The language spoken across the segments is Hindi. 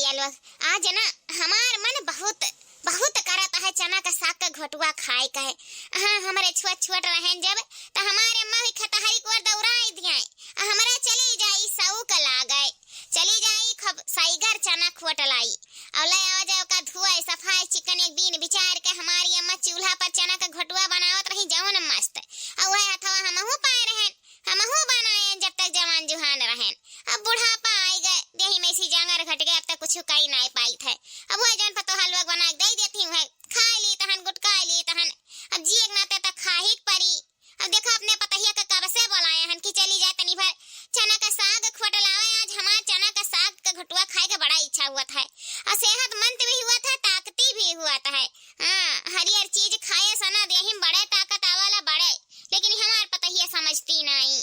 भैया लोग, आज ना हमार मन बहुत बहुत करता है चना का साग का घोटुआ खाए का है। हाँ, हमारे छुआ छुअट रहें जब तो हमारे अम्मा भी खतहरी को दौड़ाई दिया हमारा चली जाई सऊ का लागए चली जाई खब साइगर चना खोटलाई और ले आ जाओ का धुआई सफाई चिकन एक बीन विचार के हमारी अम्मा चूल्हा पर चना का घोटुआ बनावत रही जवन मस्त और वह हथवा हमहू पाए रहें हमहू बनाए जब तक जवान जुहान रहें। अब बुढ़ापा आई गए देही में सी जांगर घट गए अब तक कुछ कई नहीं पाई थे। अब वह जन पतो हलवा बना के दे देती हूँ खा ली तहन गुटका ली तहन अब जी एक नाते तक खा ही परी। अब देखो अपने पतहिया का कब से बोलाए हन कि चली जाए तनी भर चना का साग खोटलावे। आज हमार चना का साग का घुटुआ खाए का बड़ा इच्छा हुआ था और सेहतमंद भी हुआ था ताकती भी हुआ था। हाँ, हरियर चीज खाए सना देही बड़े ताकत आवाला बड़े लेकिन हमार पतहिया समझती नहीं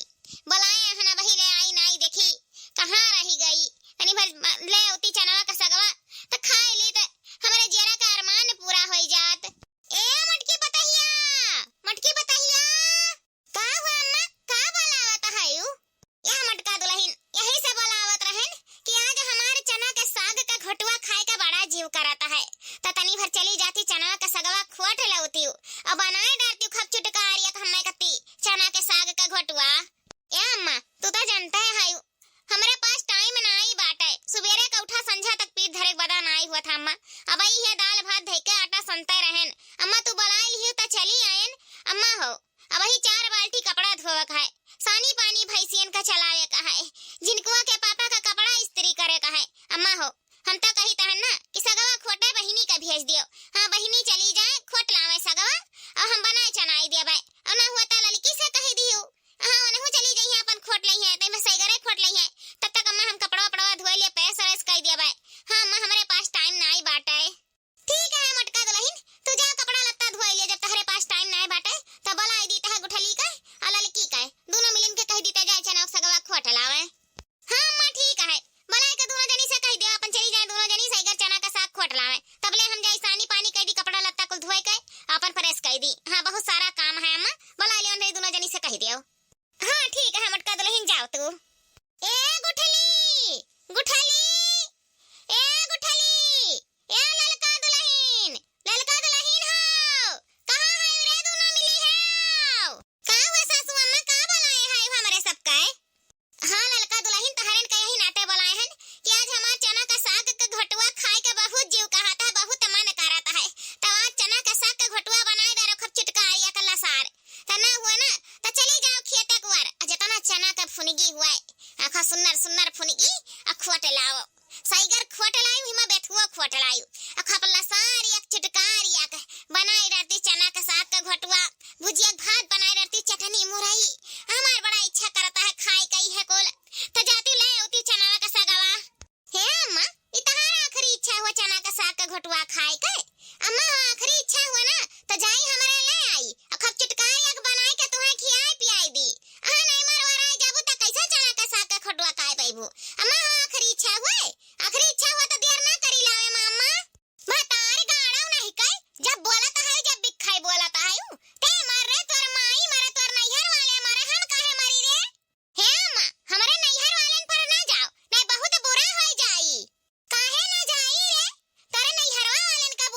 बोलाए हना वही ले आई नहीं देखी कहाँ रही गई तनी भर ले उती चना का सगवा तो खाए ली तो हमारे जेरा का अरमान पूरा हो जात। ए मटकी बतहिया का हुआ अम्मा का बोलावत है यू यह मटका दुल्हन यही से बोलावत रहन कि आज हमारे चना के साग का घोटुआ खाए का बड़ा जीव कराता है तो तनी भर चली जाती चना का सगवा खोट लउती और बनाए डालती खब चुटकारिया हमें कती चना के साग का घोटुआ। ए अम्मा तू तो जानता है हमारे पास टाइम नहीं बाटे सुबेरे का उठा संझा तक पीठ धरे बदा नहीं हुआ था अम्मा अब आई है दाल भात धइके आटा संते रहन अम्मा तू बुलाई लियो त चली आयन अम्मा हो अब ही 4 बाल्टी कपड़ा धोवे का है सानी पानी भैंसियन का चलावे का है जिनकुआ के पापा का कपड़ा इस्त्री करे का है। अम्मा हो हम तो कही तहन ना कि सगवा खोटे बहिनी का भेज दियो। हाँ बहिनी चली जाए खोट लावे सगवा और हम बनाए चनाई देबे और ना हुआ त लड़की से कही दियो। हाँ ओनहु चली जाई है अपन खोट लई है तई में सईगरे खोट लई है तब तक अम्मा हम कपड़ा वपड़ा धोए लिए पैस रस कह देबे। हाँ अम्मा हमारे पास टाइम नहीं बाटे। ठीक है मटका दुल्हन तू जा कपड़ा लत्ता धोए लिए जब तहरे पास टाइम नहीं बाटे तो बोलाई दी तह गुठली का और लड़की का दोनों मिलन के कह दीते जाए चना सगवा खोट लावे। हाँ अम्मा ठीक है बोलाई के दोनों जनी से कह दे अपन चली जाए दोनों जनी सईगर चना का साग खोट लावे तबले हम जाई सानी पानी कह दी कपड़ा लत्ता कुल धोए के अपन प्रेस कह दी। हाँ बहुत सारा काम है अम्मा बोला ले दोनों जनी से कह दियो। हाँ ठीक है मटका दुल्हन जाओ तू। ए गुठली गुठली ए गुठली ए ललका दुल्हन हो कहाँ है रे दोनों मिली है का हुआ सासू अम्मा का बोलाए है हमारे सबका है। हाँ ललका दुल्हन तहरन के यही नाते बोलाए हैं कि आज हमार चना का साग का घोटुआ खाए का बहुत जीव कहता है बहुत मन करता है तो आज चना का साग का घोटुआ बनाए दे रखब चुटकारिया का लसार तना हुआ ना तो चली जाओ खेते कुआर जतना चना का फुनगी हुआ आखा सुन्नर सुन्नर फुनगी खोट लाओ साइगर खोट लायु हिमा बेथुआ खोट लायु अखा पल्ला सारी एक चुटकारिया का बनाई रहती चना का साग का घोटुआ भुजिया भात बनाई रहती चटनी मुरई हमार बड़ा इच्छा करता है खाए कई है कोल तो जाती ले उती चना का सगवा। हे अम्मा इतहार आखिरी इच्छा हुआ चना का साग का घोटुआ खाए के अम्मा आखिरी इच्छा हुआ ना तो जाई हमारे ले आई अखब चुटकारिया के बनाई के तुम्हें खियाई पियाई दी। हां नहीं मरवाराई जाबू त कैसे चना का साग का घोटुआ खाए पाइबू अम्मा आखिरी इच्छा हुआ तो देर ना करी लावे मामा बतार गाड़ाऊ नहीं कई जब बोलता है जब बिखाई बोलता है ते मर रे तोर माई मरे तोर नैहर वाले मरे हम काहे मरी रे। हे अम्मा हमरे नैहर वालन पर ना जाओ नहीं बहुत बुरा हो जाई काहे ना जाई रे तोरे नैहरवा वालन का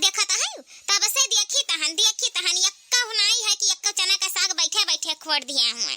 देखा ता है तब से देखी तहन यक्का हुनाई है कि यक्का चना का साग बैठे बैठे खोड़ दिया हुआ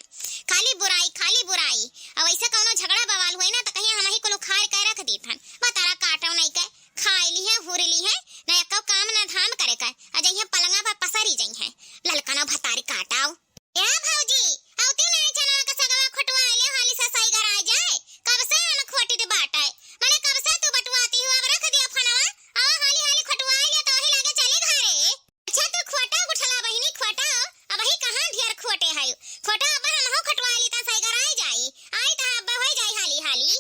खाली बुराई अब ऐसा कौनो झगड़ा बवाल हुई ना तो कहीं हम ही को उखाड़ के रख दी थन बतारा काटो नहीं के खाई ली है हुरी ली है ना यक्का काम ना धाम करे कर अजय यहाँ पलंगा पर पसरी जई है ललकनो भतारी काटाओ या भौजी औती नहीं चना का सगवा खटवा ले हाली से सही घर आ जाए कब से हम खोटी दे बाटाए माने कब से तू बटवाती हुआ अब रख दिया फनवा आवा हाली खटवा ले तो ही लागे चले घरे अच्छा तू खोटा उठला बहिनी खोटा अब ही कहां ढेर खोटे है खोटा अब हम हो खटवा ली ता सही घर आ जाई आई ता अब हो जाई हाली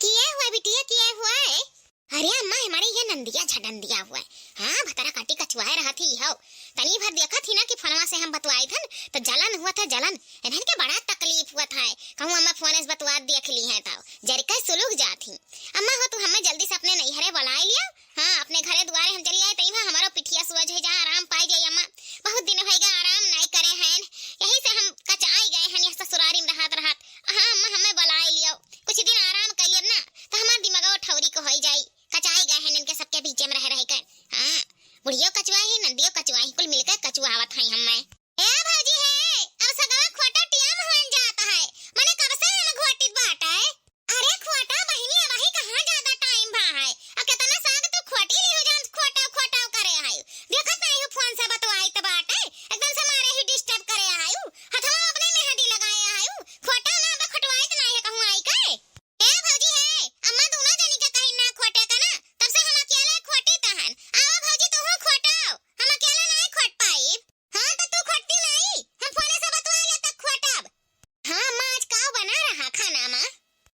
किए हुआ बिटिया किए हुआ है अरे अम्मा हमारे ये नंदिया झडन दिया हुआ है हां भतरा काटी कछुआए रहा थी हो तनी भर देखा थी ना कि फोनवा से हम बतवाए थन तो जलन हुआ था जलन इन्हन के बड़ा तकलीफ हुआ था कहूं अम्मा फोन से बतवा देख ली है तो जरिका सुलग जाती अम्मा हो तू हमें जल्दी से अपने नैहरे बुला लिया हां अपने घरे दुआरे हम चली आए तईवा हमारो पिठिया सुअज है जा आराम पाई जाई अम्मा बहुत दिन होइगा आराम नहीं करे हैं यही से हम कचाई गए हैं यहां ससुरारी में रहत हां अम्मा हमें बुला लियो कुछ दिन आराम करिए ना तो हमार दिमाग ठौरी को होई जाई कचाई गए हैं इनके सबके बीच में रह कर हां बुढ़ियो कचुआई नंदियो कचुआई कुल मिलकर कचुआवत हई हम ए भौजी है अब सगवा खोटा टिया में होन जाता है माने कब से हम घोटित बाटा है अरे खोटा बहिनी अब ही कहां ज्यादा टाइम भा है अब कितना साग तो खोटी ले हो जान खोटा करे है देखत नहीं हो फोन से बतवाई त बाटा एकदम से मारे ही डिस्टर्ब करे है हथवा अपने मेहंदी लगाए है खोटा ना अब खटवाई त नहीं कहूं आई के ए भौजी है अम्मा दोनों जनी के कहीं ना खोटे का ना तब से हम अकेले खोटी तहन आओ भौजी तू हो खोटाओ हम अकेले नहीं खोट पाई हां तो तू खोटती नहीं हम फोन से बतवा ले तक खोटब हां अम्मा आज का बना रहा खाना में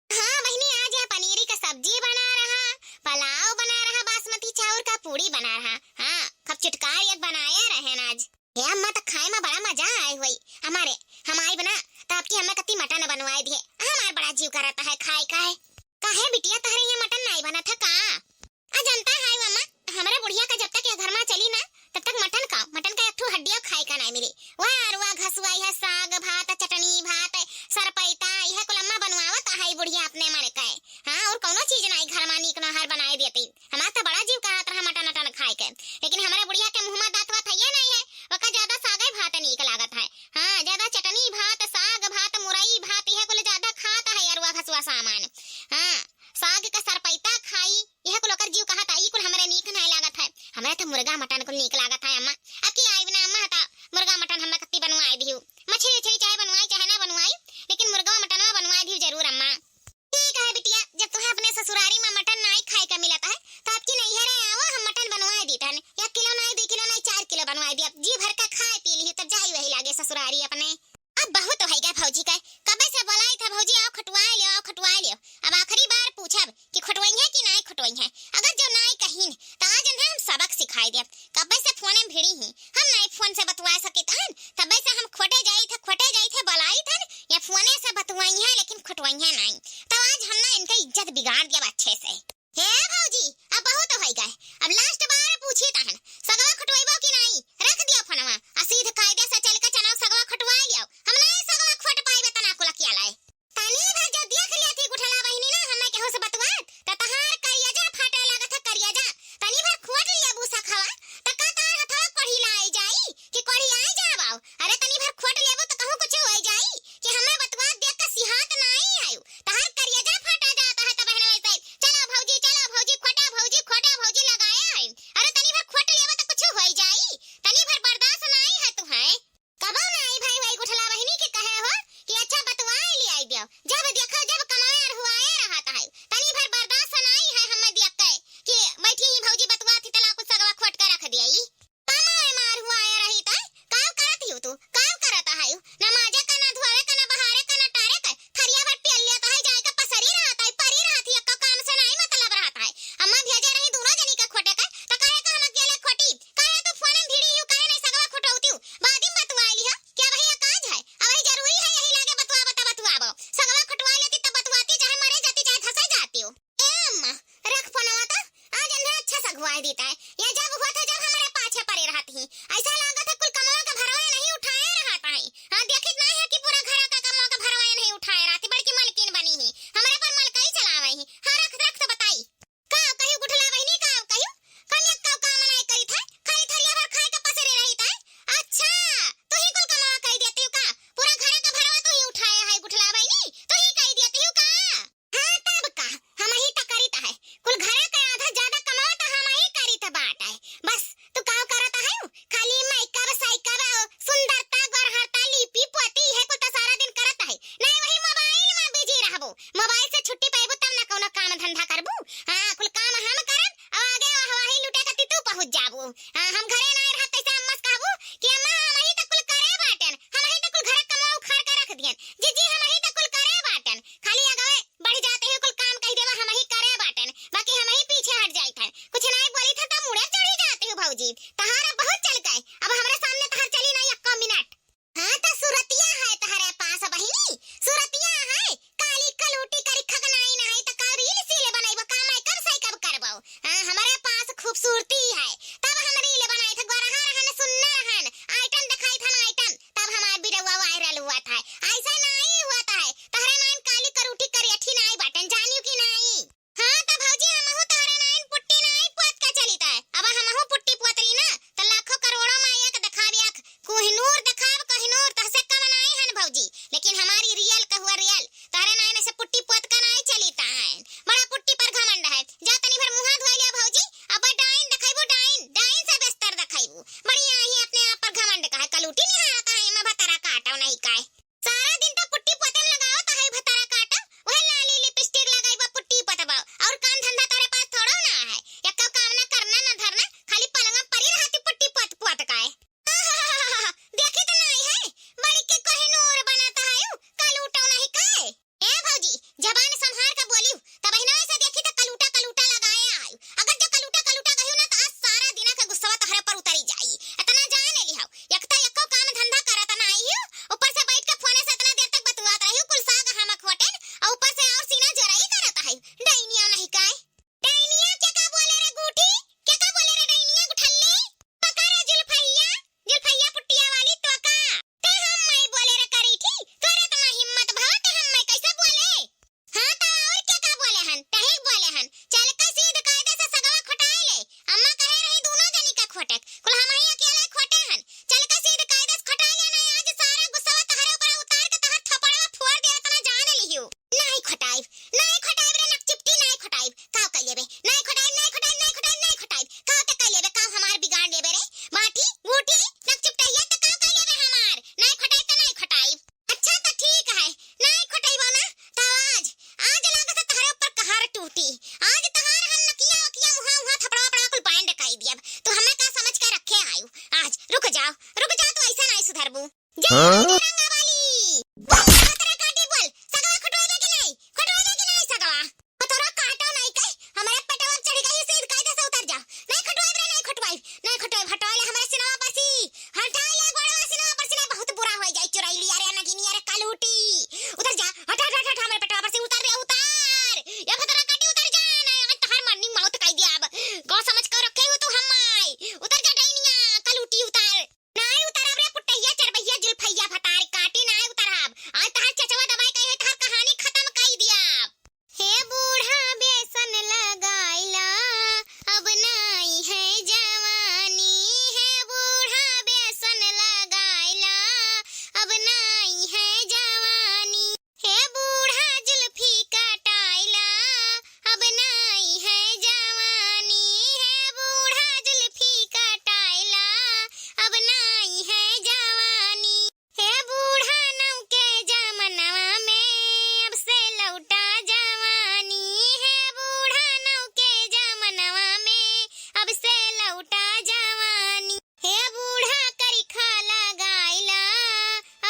हां बहनी आज है पनीर का सब्जी बना रहा पुलाव बना रहा बासमती चावल का पूरी बना रहा हां कब चुटकार एक बनाया रहे आज ये अम्मा तो खाए में बड़ा मजा आए हुई हमारे हम आई बना तो आपकी अम्मा कति मटन बनवाए दिए हमार बड़ा जीव करता है खाए काहे बिटिया तहरे यहाँ मटन नहीं बना था का आ जानता है अम्मा हमारे बुढ़िया का जब तक ये घर में चली ना तब तक मटन का एक ठो हड्डियां खाए का नहीं मिली वाह अरवा घसुआई है साग भात चटनी भात सरपैता यह कुल अम्मा बनवावत है बुढ़िया अपने मारे कहे हां और कोनो चीज नहीं घर में नीक नहर बनाए देती हमारा तो बड़ा जीव करत रहा मटन खाए के लेकिन हमारे बुढ़िया के मुंह में दांत वात है नहीं है वका ज्यादा सागे भात नीक लागत है हां ज्यादा चटनी भात साग भात मुरई भात यह कुल ज्यादा खाता है अरवा घसुआ सामान हां साग का सरपैता खाई यह कुल ओकर जीव कहत आई कुल हमरे नीक नहीं लागत है हमरा तो मुर्गा मटन कुल नीक लागत है अम्मा अब की आई बिना अम्मा हता मुर्गा मटन हम कत्ती बनवाई दियो मछली चाहे बनवाई चाहे ना बनवाई लेकिन मुर्गा मटनवा बनवाई दियो जरूर अम्मा ठीक है बिटिया जब तुम्हें अपने ससुरारी में मटन नहीं खाए का मिलता है तो आपकी नैहरे आओ हम मटन बनवाए देतन 1 किलो नहीं 2 किलो नहीं 4 किलो बनवाए दिया जी भर का खाए पी ली तब जाई वही लागे ससुरारी अपने अब बहुत हो गया भौजी का कब से बोलाई था भौजी आओ खटवाए लियो अब आखिरी बार पूछब कि खटवाई है कि नहीं खटवाई है अगर जो नहीं कहीन तो आज हम सबक सिखाई दे कब से फोन में भिड़ी ही हम नहीं फोन से बतवा सके तहन तब से हम खोटे जाई थे बोलाई थन या फोने से बतवाई है लेकिन खटवाई है नहीं तो आज हमने इनका इज्जत बिगाड़ दिया अच्छे से हे भौजी अब बहुत हो गए अब लास्ट बार पूछी तहन सगवा खटवाइबो कि नहीं रख दियो फोनवा आ सीधे कायदे से चल के चना सगवा खटवाई लियो हम नहीं सगवा खोट पाइबे तना को लकिया लाए तानी भर जो देख लेती गुठला बहिनी ना हमें केहू से बतवात त तहार करिया जा फाटे लागत है करिया जा तानी भर खोट लिया बूसा खावा त का तार हथवा कढ़ी लाई जाई कि कढ़ी आई जाबाओ अरे तनी भर खोट लेबो त कहू कुछ होई जाई कि हमें बतवा देख के सिहात नहीं आयु तहार करिया जा फाटा जाता है त बहना वैसे चलो भौजी खोटा भौजी लगाया है अरे तनी भर खोट लेबो त कुछ होई जाई तनी भर बर्दाश्त नहीं है तुम्हें कबो नहीं भाई गुठला बहिनी के कहे हो कि अच्छा बतवाए ले आई दियो जब देखो जब कमाए हुआए रहता है तनी भर बर्दाश्त नहीं है हमें देख के कि बैठी ही भौजी बतवा थी तला कुछ सगवा खोट के रख दिया कमाए मार हुआए रही त काम करत ही तू काम करता है नमाजे का ना धुआवे का ना बहारे का ना टारे का थरिया भर पेल लेता है जाए का पसरी रहता है परी रहती है काम से नहीं मतलब रहता है अम्मा भेजे रही दोनों जनी का खोटे का त काहे का हम अकेले खोटी काहे तू फोन में भिड़ी हूं काहे नहीं सगवा खोटौती हूं बादी बतवाई ली है क्या भैया काज है अब ही जरूरी है यही लागे बतवाबो सगवा खटवा लेती तब बतवाती चाहे मरे जाती चाहे धसे जाती हो ए अम्मा रख फोनवा तो आज इन्हें अच्छा सा घुआई देता है ये जब हुआ था जब हमारे पाछे पड़े रहती हैं ऐसा लागत है कुल कमवा का भरवा नहीं उठाए रहता है हां देखित नहीं है कि पूरा घर का कमवा का भरवा नहीं उठाए रहती बल्कि मलकिन बनी ही हमारे पर मलकई चलावे ही हां रख तो बताई का कहियो गुठला बहिनी का कहियो कन्या का काम नहीं करी था बुझ जाबू। हम घरे ना रहत तैसे अम्मा से कहबू कि अम्मा हम ही तक कुल करे बाटन, हम ही तक कुल घर कमा उखाड़ के रख दियन। जी हम ही तक कुल करे बाटन, खाली अगवे बढ़ जाते हैं कुल काम कह देवा हम ही करे बाटन, बाकी हम ही पीछे हट जाइत है। कुछ नहीं बोली था त मुड़े चढ़ी जाते हो भौजी। तहारा बहुत चल गए, अब हमारे सामने तहार चली नहीं 1 मिनट। हां त सुरतिया है तहरे पास बहिनी, सुरतिया है। काली कलूटी करी खगनाई नहीं त का रील सीले बनाइबो, का मैं कब सही कब करबो। हमारे पास खूबसूरती है तब हम रील बनाई थे, गोरहा रहन सुनना रहन आइटम दिखाई था ना आइटम, तब हमार वीडियो वायरल हुआ था। ऐसा नहीं हुआ था तहरे नाइन काली करूटी करी अठी नहीं बाटन, जानियो कि नहीं। हां त भौजी हमहु तहरे नाइन पुट्टी नहीं पोत के चली था। अब हमहु पुट्टी पोतली ना त लाखों करोड़ों में एक दिखाबिया कोहिनूर दिखाब कोहिनूर तहसे कम नहीं हन भौजी, लेकिन हमारी रियल कहुआ रियल तहरे नाइन से पुट्टी पोत का नहीं चली ता है। बड़ा पुट्टी पर घमंड है, जा तनी भर मुंह धोइ लिया भौजी, अब डाइन दिखाइबो, डाइन से बेस्तर दिखाइबो। बढ़िया ही अपने आप पर घमंड का है, कलूटी नहीं आता है मैं भतरा काटो नहीं काय। सारा दिन तो पुट्टी पोते में लगाओ त है भतरा काटो, वह लाली लिपस्टिक लगाइबो पुट्टी पोतबो, और काम धंधा तारे पास थोड़ो ना है। एक काम ना करना ना धरना, खाली पलंग पड़ी रहती पुट्टी पोत पोत काय। देखी तो नहीं है बड़ी के कोहिनूर बनाता है कलूटा नहीं काय। ए भौजी जबान संभाल के बोलियो, तब हिना से देखी तो कलूटा लगाए आयु। अगर जो कलूटा कहियो ना तो आज सारा दिन का गुस्सा तहरे पर उतरी जाई। इतना जान ले लियो, एक तो एको काम धंधा करत नहीं हो, ऊपर से बैठ के फोने से इतना देर तक बतवात रही कुल साग हमक होटल, और ऊपर से और सीना जराई करत है। डाइनिया नहीं काय, डाइनिया क्या का बोले रे गूठी, क्या का बोले रे डाइनिया गुठल्ले, पकड़ जुल्फैया पुट्टिया वाली तो का ते हम मैं बोले रे करी थी, करे तो मैं हिम्मत भाव ते हम मैं कैसे बोले। हां तो और क्या का बोले हन, तही बोले हन चल के सीध कायदे से सगवा खटाए ले। अम्मा कहे रही दोनों जनी का खोटक, कुल हम ही अकेले खोटे हन, चल के सीध कायदे से खटाए ले। नहीं आज सारा गुस्सा तहरे ऊपर उतार के तहर थप्पड़ में फोड़ दे तना जान लियो। नहीं खटाई रे नक चिपटी नहीं खटाई, का कह लेबे नहीं खटाई का ते कह लेबे, का हमार बिगाड़ लेबे रे माटी बूटी नक चिपटाइया त का कह लेबे हमार नहीं खटाई। अच्छा तो ठीक है नहीं खटाइबो ना तो आज लागत तहरे ऊपर कहर टूटी। आज तहार हम नकिया मुहा थपड़ा कुल पाइन डकाई दिया, तो हमें का समझ के रखे आयु। आज रुक जाओ तो ऐसा नहीं सुधरबू। रंगा वाली तोरा काटी बोल सगवा खटवाले कि नहीं सगवा तोरा काटो नहीं कह, हमारे पेटवा चढ़ गई सीध कायदे से उतर जा। नहीं खटवाई हटाले हमारे सिनवा पर सी हटाले गोड़वा सिनवा पर से बहुत बुरा हो जाई। चुराई लिया रे नगिनिया रे कलूटी उतर जा, हट हमारे पेटवा पर से उतर या भतरा काटी उतर जा। नहीं तहार मरनी मौत कह दिया, अब गौ समझ कर रखे हो तो हम आई उतर जा डाइनिया कलूटी उतर। नहीं उतरब रे पुट्टैया चरबैया जुल्फैया भतार काटी नहीं उतरब, आज तहार चचवा दवाई कहे तहार कहानी खत्म कई दिया। हे बूढ़ा बेसन लगाइला अब नहीं है जवानी, है बूढ़ा बेसन लगाइला अब नहीं है जवानी, हे बूढ़ा जुल्फी कटाइला अब नहीं है जवानी, है बूढ़ा जुल्फी कटाइला अब नहीं है जवानी, हे बूढ़ा नौ के जमनवा में अब से लौटा जवानी, है बूढ़ा नौ के जमनवा में अब से लौटा जवानी, हे बूढ़ा करी खाला गाइला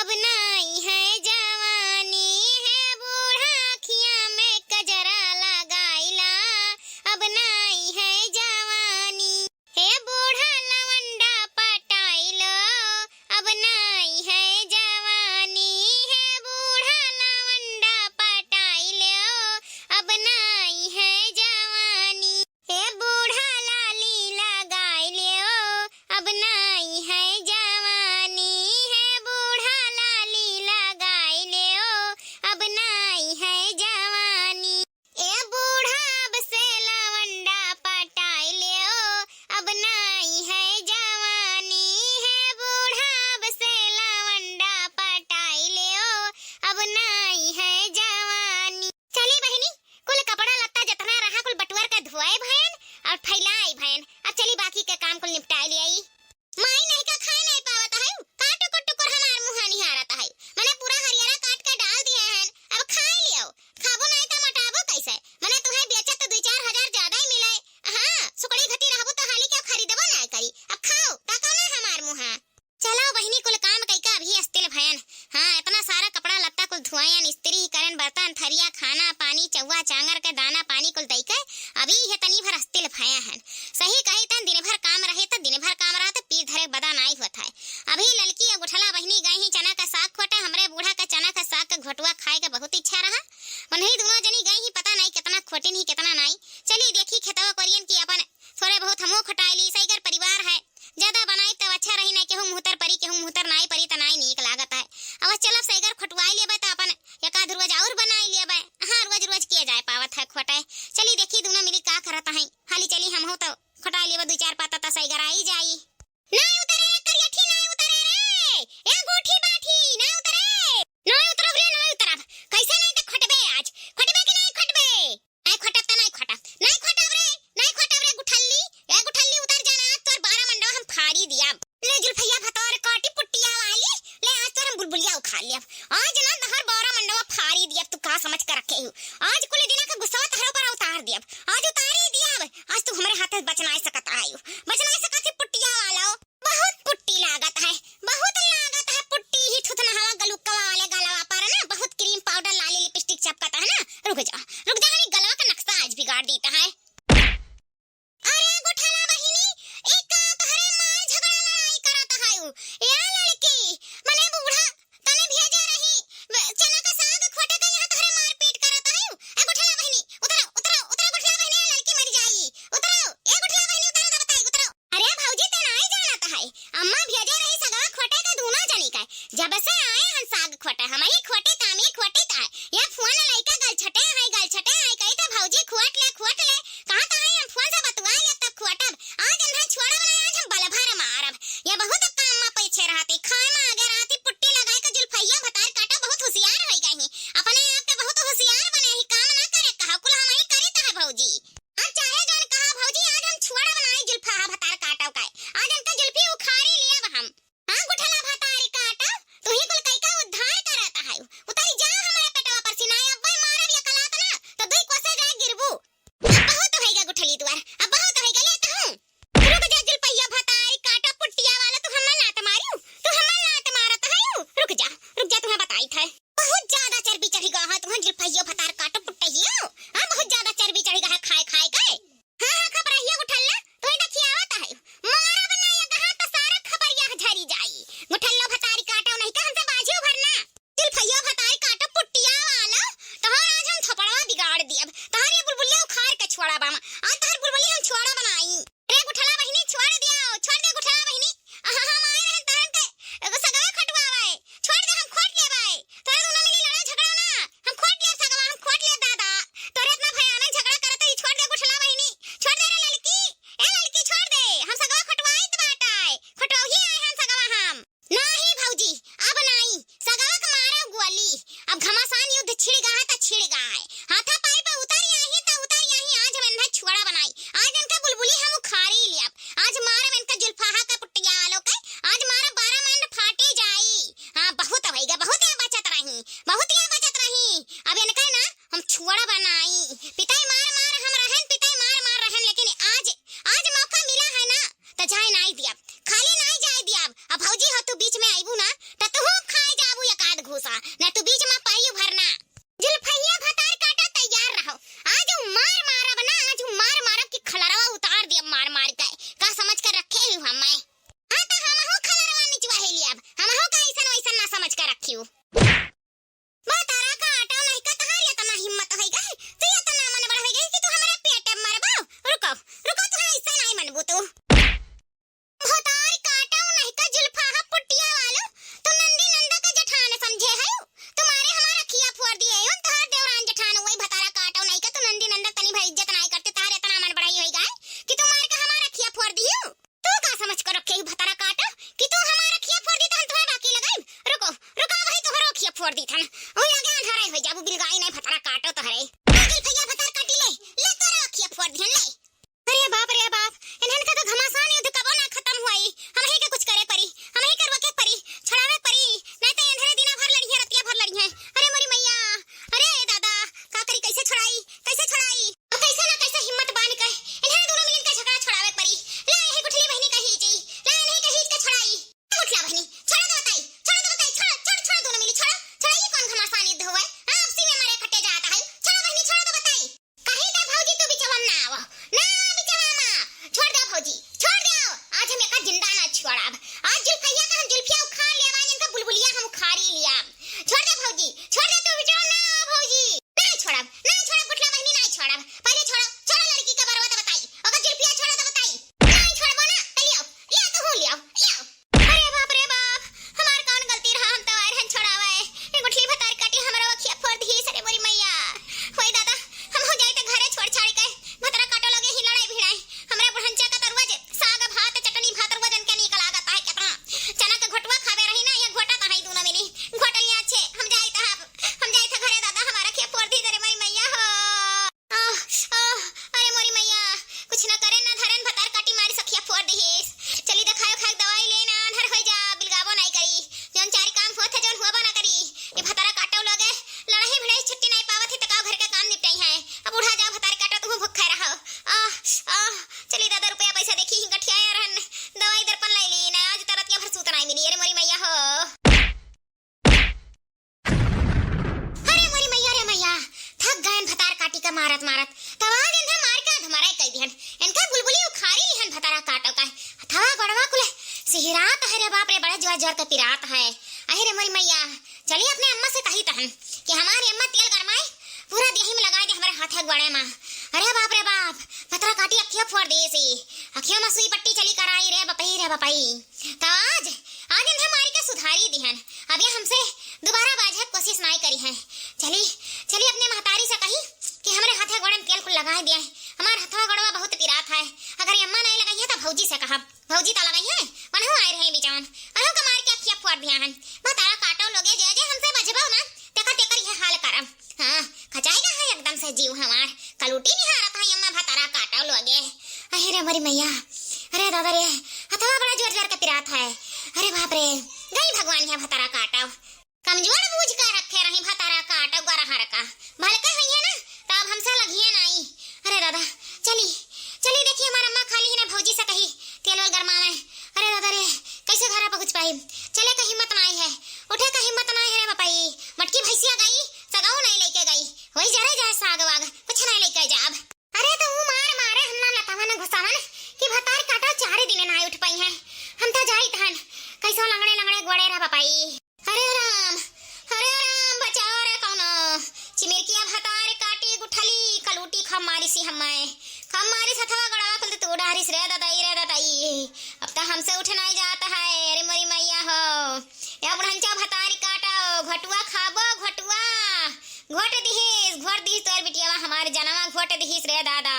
अब नहीं है जवानी, है बूढ़ा अखियां में कजरा लगाइला अब नहीं है जवानी, हे बूढ़ा लवंडा पटाइलो अब नहीं है जवानी, है बूढ़ा लवंडा पटाइलो अब नहीं है जवानी, हे बूढ़ा लाली लगाइलो अब नहीं है जवानी, है बूढ़ा लाली लगाइलो अब नहीं है जवानी, ए बूढ़ा अब से लवंडा पटाइलो अब नहीं है जवानी, है बूढ़ा अब से लवंडा पटाइलो अब नहीं है जवानी। चली बहिनी कुल कपड़ा लत्ता जितना रहा कुल बटुआर के धोए भयन और फैलाई भयन, अब चली बाकी के काम कुल निपटाए लियाई। माई नहीं का खाए नहीं पावत है, काटो टुकुर हमार मुंह निहारत है, मैंने पूरा हरियारा काट के डाल दिया है, अब खाए लियो। खाबो नहीं तो मटाबो कैसे, मैंने तुम्हें बेचा तो 2-4 हजार ज्यादा ही मिले। हां सुकड़ी घटी रहबो तो हाली क्या खरीदबो ना। फाड़ी दिया। ले जुल्फैया भतार काटी पुट्टिया वाली, ले आज तो हम बुलबुलिया उखाड़ लिया। आज ना हर बारा मंडवा फाड़ी दिया। तू का समझ कर रखे हूँ, आज कुल दिन का गुस्सा तहरो पर उतार दिया। आज उतार ही दिया। आज तू हमारे हाथ बच नहीं सकता है, बच नहीं सकती पुट्टिया वाला। बहुत पुट्टी लागत है, बहुत लागत है पुट्टी ही थुथना हवा गलुक्का वाले गलवा पर ना बहुत क्रीम पाउडर लाली लिपस्टिक चिपकता है ना। रुक जा हनी गलवा का नक्शा आज बिगाड़ देता है। अरे गुठाला बहिनी, एक का तहरे मार झगड़ा लड़ाई करत है या लड़की मने बूढ़ा तने भेजे रही चना का साग खोटे का यहाँ तहरे मार पीट करत है। ए गुठाला बहिनी उतरो उतरो उतरो गुठाला बहिनी, लड़की मर जाई। उतरो ए गुठाला बहिनी उतरो तो बताई उतरो। अरे भौजी ते नहीं जानत है, अम्मा भेजे रही सगा खोटे का दूना जनी का। जब से आए हम साग खोटे हम ही खोटे कामी खोटे ता या फोन लइका गल छटे है कही तो भौजी खोट ले कहां ता है हम फोन से बतवा ले तब खोटब। आज हम छोड़ा वाला आज हम बलभर मारब। ये बहुत काम में पीछे रहती खाए में आगे रहती पुट्टी लगाए के जुल्फैया भतार काटा बहुत होशियार हो गई अपने आप के बहुत होशियार बने ही काम ना करे कहा कुल हम ही करी ता है भौजी। आज चाहे जन कहा भौजी आज हम छोड़ा बनाई जुल्फा भतार काटा का आज हमका जुल्फी उखाड़ी लिया हम। हां गुठला भतार काटा तू ही कुल कई का उद्धार करता है। उतारी जा हमारे पेटवा पर सिनाई अब्बा मारब या कलात ना तो दुई कोसे जाए गिरबू। बहुत होएगा गुठली द्वार अब बहुत होएगा लेता हूं। रुक जा जुल्फैया भतार काटा पुट्टिया वाला तू हमला लात मारियो तू हमला लात मारत है। रुक जा तुम्हें बताई था बहुत ज्यादा चर्बी चढ़ी गा है तुम्हें जुल्फैया भतार काटा पुट्टिया। हां बहुत ज्यादा चर्बी चढ़ी गा है खाए के। हां खबरहिया गुठल्ला तो देखिए आवत है मारा बनाया कहां तो सारा खबरिया झरी जाई। गुठल्ला भतारी काटा नहीं का हमसे बाजू भरना जुल्फैया भतारी काटा पुट्टिया वाला तोहर आज हम थपड़वा बिगाड़ दियब। तोहर ये बुलबुलिया उखाड़ के छोड़ा बामा आज तोहर बुलबुलिया हम छोड़ा बनाई। रे गुठला बहिनी छोड़ दे गुठला बहिनी। हम आए रहन तरन के एगो सगवा खटवावे छोड़ दे हम खोट लेबै। तोरे दोनों मिली लड़ा झगड़ा ना हम खोट ले सगवा हम खोट ले दादा। तोरे इतना भयानक झगड़ा करत ही छोड़ दे गुठला बहिनी छोड़ दे रे लड़की ए लड़की छोड़ दे हम सगवा खटवाई त बाटाए खटवाही आए हम सगवा हम नहीं भौजी अब नहीं सगवा के मारा गोली। अब घमासान युद्ध छिड़ गा है हाथा पाई पे उतारी आई त उतारी आई आज हम इन्हें छोड़ा बनाई। आज इनका बुलबुली हम उखाड़ी लिया। आज मारा इनका जुल्फाहा का पुट्टिया वालों के आज मारा 12 मंड फाटी जाई। हां बहुत होएगा बहुत ही बचत रही अब इनका ना हम छोड़ा बनाई। पिताई मार हम रहन लेकिन आज मौका मिला है ना तो जाए नहीं दिया खाली नहीं जाए दिया। अब भौजी हो तू बीच में आईबू ना त तू खाए जाबू एक आध घूसा ना तू बीच में पाइयो भरना। जुल्फैया भतार काटा तैयार रहो आज मार मारब ना आज मार मारब की खलरवा उतार दिया मार के का समझ कर रखे हूं हम मैं। हां त हम हो खलरवा निचवा है लिया हम हो का ऐसा वैसा ना समझ कर रखी हूं। भतारा का आटा नहीं का तहार इतना हिम्मत है गई तू इतना मन बड़ हो गई कि तू हमारे पेट में मरबो। रुको तू ऐसा नहीं मनबू तू भतार काटा नहीं का जुल्फाहा पुट्टिया वालो तू नंदी नंदा का जठान समझे है। तुम्हारे हमारा खिया फोड़ दिए हो तहार देवरान जठान वही भतारा काटा नहीं का तू नंदी नंदा तनी भाई इज्जत नहीं करते तारे इतना मन बढ़ाई होई गए कि तुम्हारे का हमारा खिया फोड़ दियो। तू का समझ कर रखे भतारा काटा कि तू हमारा खिया फोड़ दी त हम तुम्हें बाकी लगाई। रुको भाई तोहरो खिया फोड़ दी थन ओई आगे अंधारा हो जाबू बिलगाई नहीं भतारा काटो तोहरे जुल्फैया भतार काटी ले तोरा खिया फोड़ दी ले। अरे बाप इन्हन का तो घमासान युद्ध कबो ना खत्म हुई हम ही के कुछ करे परी हम ही करवा के परी छड़ावे परी नहीं तो इन्हरे दिना भर लड़ी है रतिया भर लड़ी है। अरे मोरी मैया अरे दादा का करी कैसे छुड़ाई अब कैसे ना कैसे हिम्मत बांध के इन्हरे दोनों मिलन का झगड़ा छुड़ावे परी। ले यही गुठली बहिनी कही जी ले नहीं कही के छुड़ाई गुठला बहिनी छोड़ दो बताई छोड़ दोनों मिली छोड़ ये कौन घमासान युद्ध हुआ हां आपसी में मारे कटे जाता है। छोड़ बहिनी छोड़ दो बताई कहीं ता भौजी तू बिचवा ना आवा ना छोड़ दो भौजी छोड़ दो आज हम एका जिंदा ना छोड़ब। आज जुल्फैया का हम जुल्फिया उखाड़ लिया आज इनका बुलबुलिया हम उखाड़ी लिया। छोड़ दे भौजी छोड़ दे तू बिचवा ना भौजी नहीं छोड़ब गुठला बहिनी नहीं छोड़ब। पहले छोड़ो लड़की का बरवा तो बताई अगर जुल्फिया छोड़ो तो बताई नहीं छोड़बो ना लियो तो लियो। अरे बाप हमार कौन गलती रहा हम तो आए रहन छोड़ावे ए गुठली भतार काटी हमरा खिया फोड़ दी सरे मोरी मैया। होय दादा हम हो जाए तो घरे छोड़ छाड़ के भतरा काटो लगे ही लड़ाई भिड़ाई हमरा बुढ़ंचा का तरुआ जे साग भात चटनी भात रुआ जन के निकल लागत है कितना सिहरात है रे बाप रे, बड़ा जोर जोर का पिरात है। अरे रे मोरी मैया, चलिए अपने अम्मा से कही तहन कि हमारी अम्मा तेल गरमाए पूरा देही में लगाए दे हमारे हाथ गोड़े में। अरे बाप रे बाप, पतरा काटी अखियों फोड़ दी सी, अखियों में सुई पट्टी चली कराई रे बपई रे बपई। तो आज आज इन्हें मारी के सुधारी दिहन, अब ये हमसे दोबारा बाजे कोशिश नहीं करी है। चली चली अपने महतारी से कही कि हमारे हाथ गोड़े में तेल को लगा दिया, हमारे हाथ गोड़वा बहुत पिरात है। अगर ये अम्मा नहीं लगाई है तो भौजी से कहा, भौजी तो लगाई है वनहु आए रहे बिचावन, अनु का मार के अखियां फोड़ दिया हन। बतारा काटो लोगे जे जे हमसे बजबो ना तेकर तेकर ये हाल करम। हां खचाएगा है एकदम से जीव हमार, कलूटी निहारत है अम्मा भतारा काटो लोगे। अरे रे मरी मैया, अरे दादा रे हथवा बड़ा जोर जोर का पिरात है। अरे बाप रे, गई भगवान है भतारा काटो, कमजोर बूझ कर रखे रही भतारा काटो गोरा हर का भलका हुई है ना, तो अब हमसे लगिए नहीं। अरे दादा चली चली, देखिए हमारा अम्मा खाली है ना, भौजी से कही तेल वल गरमा में। अरे दादा रे कैसे घर पहुंच पाई, चले का हिम्मत नहीं है, उठे का हिम्मत नहीं है रे बपाई। मटकी भैंसिया गई सगाऊ नहीं लेके गई, वही जरे जाए साग वाग कुछ नहीं लेके जाब। अरे तो वो मार मारे हम ना लतावन घुसावन कि भतार काटा 4 दिन नहीं उठ पाई है, हम तो जाई तहन कैसे लंगड़े लंगड़े गोड़े रे बपाई। अरे राम बचाओ रे कौनो, चिमिरकिया भतार काटी गुठली कलूटी खम मारी सी हमारी सथवा गड़ा पल तो डारिस रे दादाई। अब तो हमसे उठ नहीं जाता है। अरे मरी मैया हो, या बुढ़ंचा भतारी काटो, घटुआ खाबो घटुआ, घोट दिहिस तोर बिटिया हमारे जनवा घोट दिहिस रे दादा,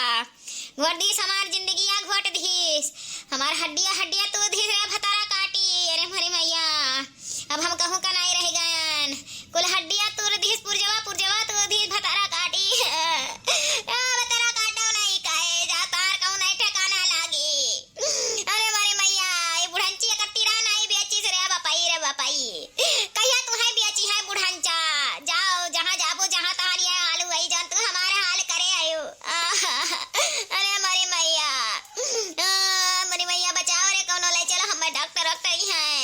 घोट दिहिस हमार जिंदगिया घोट दिहिस, हमार हड्डिया तो दिहिस रे भतारा काटी। अरे मरी मैया, अब हम कहूं का नहीं रह गयन, कुल हड्डिया तोर दिहिस पुरजवा तो दिहिस भतारा काटी। भतारा काटो नहीं काहे जातार कहूं नहीं ठिकाना लागी। अरे मरी मैया, ये बुढ़ंची कट्टीरा नहीं बेची रे बपाई, कहिया तू है बेची है बुढ़ंचा, जाओ जहां जाबो जहां तारी है आलू वही जान तू हमारे हाल करे आयो। अरे मरी मैया बचाओ रे, कौनो ले चलो, हम डॉक्टर ही हैं।